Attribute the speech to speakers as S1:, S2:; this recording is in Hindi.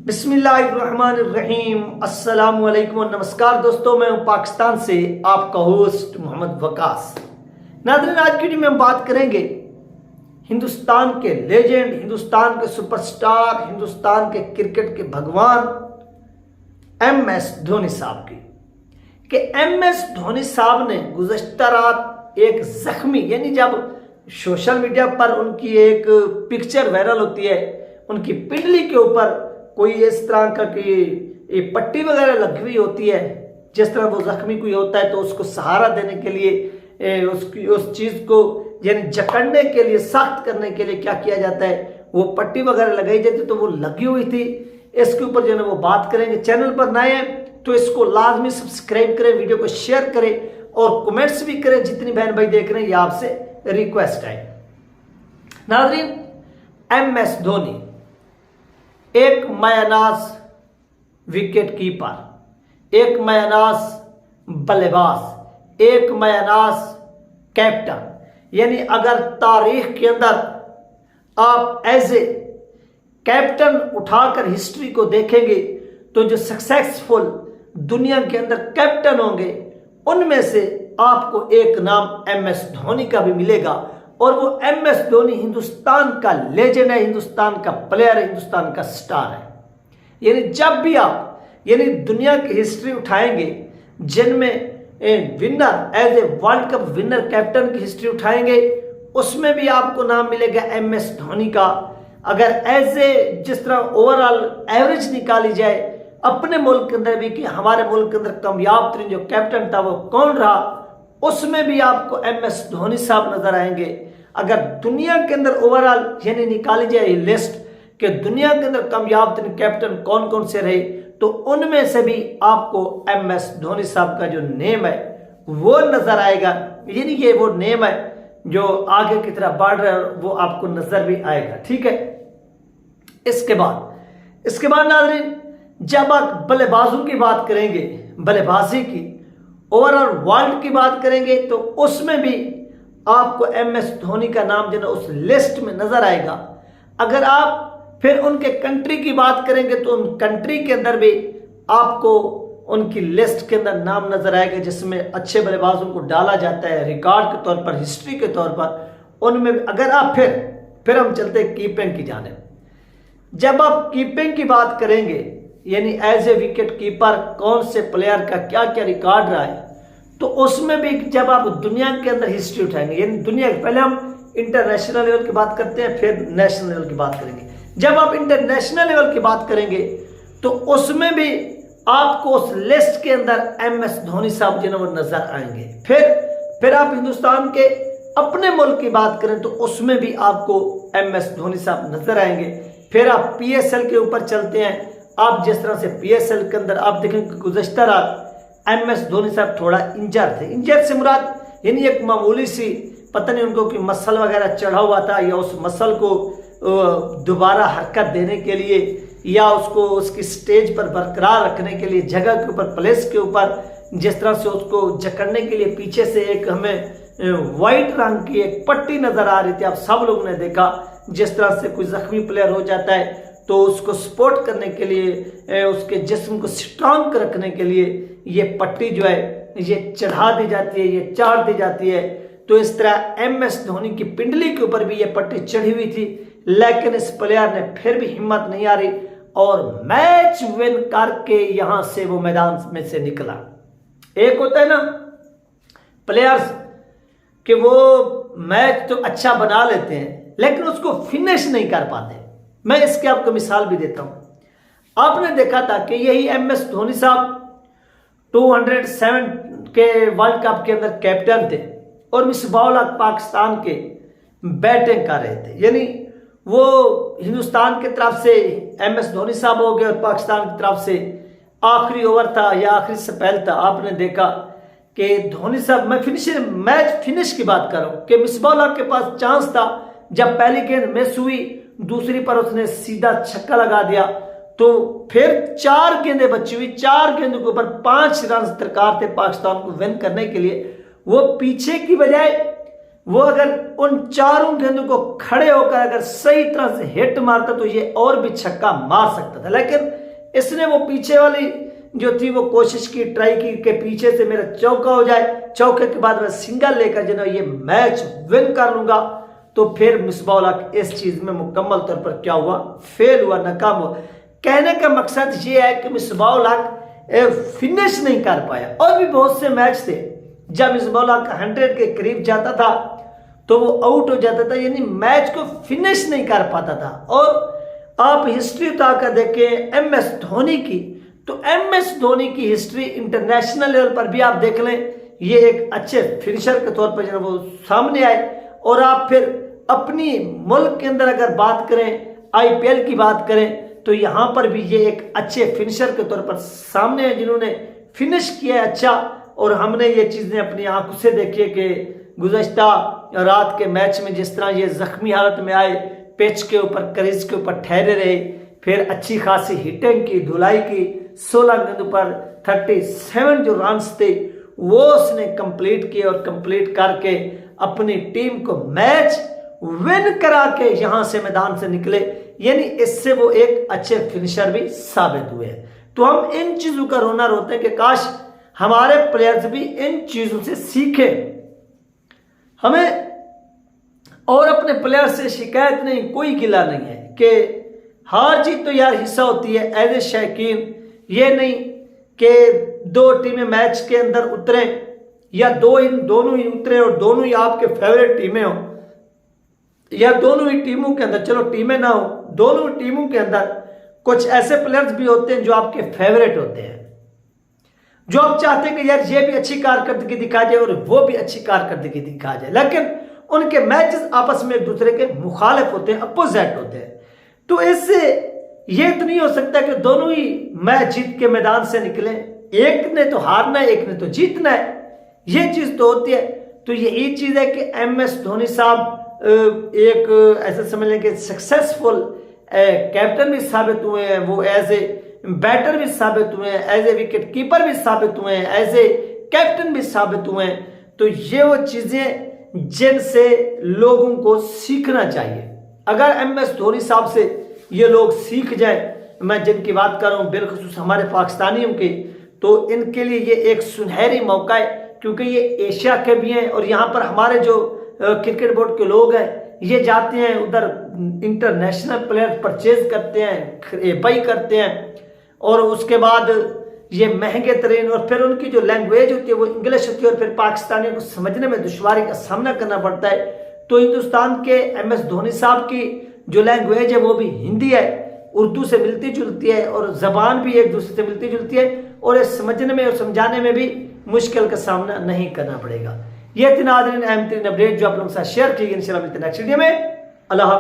S1: बिस्मिल्लाहिर्रहमानिर्रहीम। अस्सलाम वालेकुम और नमस्कार दोस्तों, मैं हूं पाकिस्तान से आपका होस्ट मोहम्मद वकास। नाज़रीन, आज की वीडियो में हम बात करेंगे हिंदुस्तान के लेजेंड, हिंदुस्तान के सुपरस्टार, हिंदुस्तान के क्रिकेट के भगवान एम.एस. धोनी साहब की। कि एम.एस. धोनी साहब ने गुज़श्ता रात एक जख्मी, यानी जब सोशल मीडिया पर उनकी एक पिक्चर वायरल होती है, उनकी पिंडली के ऊपर कोई इस तरह का कि पट्टी वगैरह लगी हुई होती है, जिस तरह वो जख्मी कोई होता है तो उसको सहारा देने के लिए उसकी उस चीज़ को यानी जकड़ने के लिए, सख्त करने के लिए क्या किया जाता है, वो पट्टी वगैरह लगाई जाती, तो वो लगी हुई थी। इसके ऊपर जो है वो बात करेंगे। चैनल पर नए हैं तो इसको लाजमी सब्सक्राइब करें, वीडियो को शेयर करें और कमेंट्स भी करें। जितनी बहन भाई देख रहे हैं ये आपसे रिक्वेस्ट है। नाज़रीन, एम.एस. धोनी एक मायानाज विकेट कीपर, एक मायानाज बल्लेबाज, एक मायानाज कैप्टन, यानी अगर तारीख के अंदर आप एज ए कैप्टन उठाकर हिस्ट्री को देखेंगे तो जो सक्सेसफुल दुनिया के अंदर कैप्टन होंगे उनमें से आपको एक नाम एम.एस. धोनी का भी मिलेगा। और वो एम.एस. धोनी हिंदुस्तान का लेजेंड है, हिंदुस्तान का प्लेयर है, हिंदुस्तान का स्टार है। यानी जब भी आप यानी दुनिया की हिस्ट्री उठाएंगे जिनमें winner as a world cup winner captain की हिस्ट्री उठाएंगे, उसमें भी आपको नाम मिलेगा एम.एस. धोनी का। अगर एज ए जिस तरह ओवरऑल एवरेज निकाली जाए अपने मुल्क के अंदर भी कि हमारे मुल्क के अंदर कामयाब तरीन जो कैप्टन था वो कौन रहा, उसमें भी आपको एम.एस. धोनी साहब नजर आएंगे। अगर दुनिया के अंदर ओवरऑल यानी निकाली जाए लिस्ट कि दुनिया के अंदर कामयाब तरीन कैप्टन कौन कौन से रहे, तो उनमें से भी आपको एम.एस. धोनी साहब का जो नेम है वो नजर आएगा। यानी ये वो नेम है जो आगे की तरफ बढ़ रहा है, वो आपको नजर भी आएगा। ठीक है। इसके बाद नाज़रीन, जब आप बल्लेबाजों की बात करेंगे, बल्लेबाजी की ओवरऑल वर्ल्ड की बात करेंगे, तो उसमें भी आपको एम.एस. धोनी का नाम जो है उस लिस्ट में नजर आएगा। अगर आप फिर उनके कंट्री की बात करेंगे तो उन कंट्री के अंदर भी आपको उनकी लिस्ट के अंदर नाम नजर आएगा, जिसमें अच्छे बल्लेबाजों को डाला जाता है रिकॉर्ड के तौर पर, हिस्ट्री के तौर पर। उनमें अगर आप फिर हम चलते हैं कीपिंग की जानिब। जब आप कीपिंग की बात करेंगे यानी एज ए विकेट कीपर कौन से प्लेयर का क्या क्या रिकॉर्ड रहा है, तो उसमें भी जब आप दुनिया के अंदर हिस्ट्री उठाएंगे, यानी दुनिया पहले हम इंटरनेशनल लेवल की बात करते हैं फिर नेशनल लेवल की बात करेंगे। जब आप इंटरनेशनल लेवल की बात करेंगे तो उसमें भी आपको उस लिस्ट के अंदर एम.एस. धोनी साहब जो है वो नजर आएंगे। फिर आप हिंदुस्तान के अपने मुल्क की बात करें तो उसमें भी आपको एम.एस. धोनी साहब नजर आएंगे। फिर आप पी.एस.एल के ऊपर चलते हैं। आप जिस तरह से पी.एस.एल के अंदर आप देखेंगे गुज़श्ता रात एम.एस. धोनी साहब थोड़ा इंजर थे। इंजर से मुराद यानी एक मामूली सी पता नहीं उनको कि मसल वगैरह चढ़ा हुआ था, या उस मसल को दोबारा हरकत देने के लिए या उसको उसकी स्टेज पर बरकरार रखने के लिए जगह के ऊपर, प्लेस के ऊपर जिस तरह से उसको जकड़ने के लिए पीछे से एक हमें वाइट रंग की एक पट्टी नजर आ रही थी। आप सब लोगों ने देखा जिस तरह से कोई जख्मी प्लेयर हो जाता है तो उसको सपोर्ट करने के लिए, उसके जिस्म को स्ट्रांग रखने के लिए ये पट्टी जो है ये चढ़ा दी जाती है, ये चाड़ दी जाती है। तो इस तरह एम.एस. धोनी की पिंडली के ऊपर भी ये पट्टी चढ़ी हुई थी, लेकिन इस प्लेयर ने फिर भी हिम्मत नहीं हारी और मैच विन करके यहां से वो मैदान में से निकला। एक होता है ना प्लेयर्स कि वो मैच तो अच्छा बना लेते हैं लेकिन उसको फिनिश नहीं कर पाते। मैं इसके आपको मिसाल भी देता हूं। आपने देखा था कि यही एम.एस. धोनी साहब 207 के वर्ल्ड कप के अंदर कैप्टन थे और मिसबाउल हक पाकिस्तान के बैटिंग कर रहे थे। यानी वो हिंदुस्तान की तरफ से एम.एस. धोनी साहब हो गए और पाकिस्तान की तरफ से आखिरी ओवर था या आखिरी स्पेल था। आपने देखा कि धोनी साहब, मैं मैच फिनिश की बात कर रहा हूं कि मिसबाउल हक के पास चांस था, जब पहली गेंद मिस हुई दूसरी पर उसने सीधा छक्का लगा दिया, तो फिर 4 गेंदें बची हुई, 4 गेंदों के ऊपर 5 रन दरकार थे पाकिस्तान को विन करने के लिए। वो पीछे की बजाय वो अगर उन चारों गेंदों को खड़े होकर अगर सही तरह से हिट मारता तो ये और भी छक्का मार सकता था, लेकिन इसने वो पीछे वाली जो थी वो कोशिश की, ट्राई की कि पीछे से मेरा चौका हो जाए, चौके के बाद मैं सिंगल लेकर जो ये मैच विन कर लूंगा। तो फिर मिसबाह उल हक इस चीज में मुकम्मल तौर पर क्या हुआ, फेल हुआ, नाकाम हुआ। कहने का मकसद ये है कि मिसबाह उल हक फिनिश नहीं कर पाया। और भी बहुत से मैच थे जब मिसबाह उल हक 100 के करीब जाता था तो वो आउट हो जाता था, यानी मैच को फिनिश नहीं कर पाता था। और आप हिस्ट्री उतारकर देखें MS धोनी की, तो MS धोनी की हिस्ट्री इंटरनेशनल लेवल पर भी आप देख लें, ये एक अच्छे फिनिशर के तौर पर जो वो सामने आए। और आप फिर अपनी मुल्क के अंदर अगर बात करें, IPL की बात करें, तो यहां पर भी ये एक अच्छे फिनिशर के तौर पर सामने है जिन्होंने फिनिश किया है अच्छा। और हमने ये चीजें अपनी आंखों से देखी कि गुज़श्ता रात के मैच में जिस तरह ये जख्मी हालत में आए, पिच के ऊपर, क्रीज के ऊपर ठहरे रहे, फिर अच्छी खासी हिटिंग की, धुलाई की, 16 गेंदों पर 37 जो रन्स थे वो उसने कंप्लीट किए और कंप्लीट करके अपनी टीम को मैच विन करा के यहां से मैदान से निकले, यानी इससे वो एक अच्छे फिनिशर भी साबित हुए। तो हम इन चीजों का रोना रोते हैं कि काश हमारे प्लेयर्स भी इन चीजों से सीखे। हमें और अपने प्लेयर से शिकायत नहीं, कोई गिला नहीं है कि हार जीत तो यार हिस्सा होती है एज ए शौकीन। ये नहीं कि दो टीमें मैच के अंदर उतरे या दोनों ही उतरे और दोनों ही आपके फेवरेट टीमें हो, या दोनों ही टीमों के अंदर, चलो टीमें ना हो, दोनों टीमों के अंदर कुछ ऐसे प्लेयर्स भी होते हैं जो आपके फेवरेट होते हैं, जो आप चाहते हैं कि यार ये भी अच्छी कारकर्दगी दिखा जाए और वो भी अच्छी कारकर्दगी दिखा जाए, लेकिन उनके मैचेस आपस में एक दूसरे के मुखालिफ होते हैं, अपोजिट होते हैं। तो इससे ये तो नहीं हो सकता कि दोनों ही मैच जीत के मैदान से निकले, एक ने तो हारना है, एक ने तो जीतना है, ये चीज तो होती है। तो यही चीज है कि MS धोनी साहब एक ऐसा समझ लें कि सक्सेसफुल कैप्टन भी साबित हुए हैं, वो एज ए बैटर भी साबित हुए हैं, एज ए विकेट कीपर भी साबित हुए हैं, एज ए कैप्टन भी साबित हुए हैं। तो ये वो चीजें जिनसे लोगों को सीखना चाहिए। अगर MS धोनी साहब से ये लोग सीख जाए, मैं जिनकी बात कर रहा हूँ बिलखुसूस हमारे पाकिस्तानियों की, तो इनके लिए ये एक सुनहरी मौका है, क्योंकि ये एशिया के भी हैं और यहाँ पर हमारे जो क्रिकेट बोर्ड के लोग हैं ये जाते हैं उधर, इंटरनेशनल प्लेयर परचेज करते हैं, बाई करते हैं, और उसके बाद ये महंगे तरीन, और फिर उनकी जो लैंग्वेज होती है वो इंग्लिश होती है, और फिर पाकिस्तानियों को समझने में दुश्वारी का सामना करना पड़ता है। तो हिंदुस्तान के MS धोनी साहब की जो लैंग्वेज है वो भी हिंदी है, उर्दू से मिलती जुलती है, और जबान भी एक दूसरे से मिलती जुलती है, और ये समझने में और समझाने में भी मुश्किल का सामना नहीं करना पड़ेगा। ये 3 अहम 3 अपडेट जो आप लोगों के साथ शेयर की गई। इंशाल्लाह मिलते हैं नेक्स्ट वीडियो में। अल्लाह।